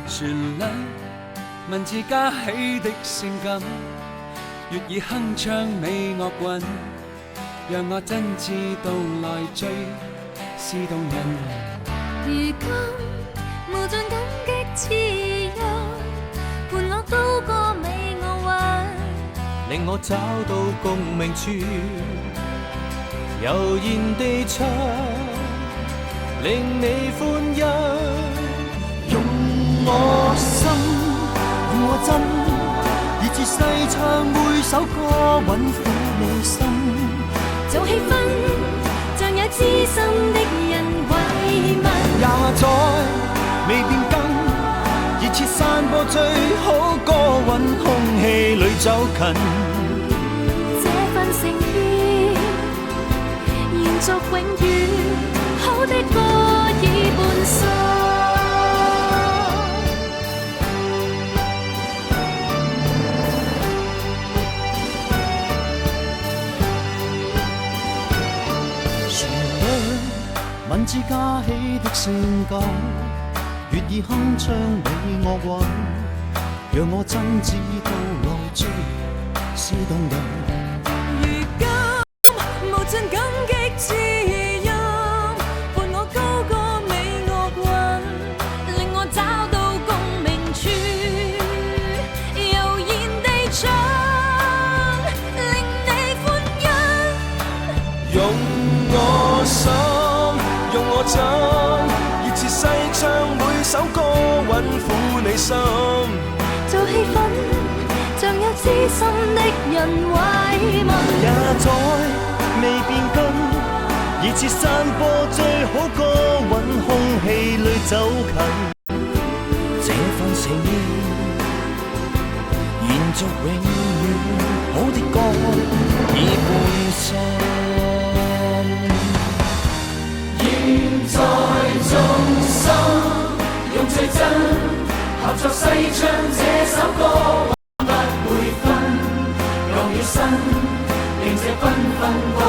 旋律文字加起的性感，悅耳鏗鏘美樂韻，讓我真知道來追是動人。如今無盡感激滋潤，伴我高歌美樂韻，令我找到共鳴處，悠然地唱，令你歡欣。用我心，用我真，以至細唱每首歌，韻撫你心。做氣氛，像有知心的人慰問。也在未變更，熱切散播最好歌韻，空氣裏走近。這份誠意延續永遠，好的歌已半生。旋律文字加起的性感，悅耳鏗鏘美樂韻，讓我真知道來追是動人。如今無盡感激滋潤，伴我高歌美樂韻，令我找到共鳴處，悠然地唱，令你歡欣。用我心，用我真，熱切細唱每首歌，韻撫你心。做氣氛，像有知心的人慰問。也在未變更，熱切散播最好歌韻，空氣裏走近。這份誠意延續永遠，好的歌已半生。現在眾生用最真合作細唱這首歌，不會分，讓與身令這繽紛。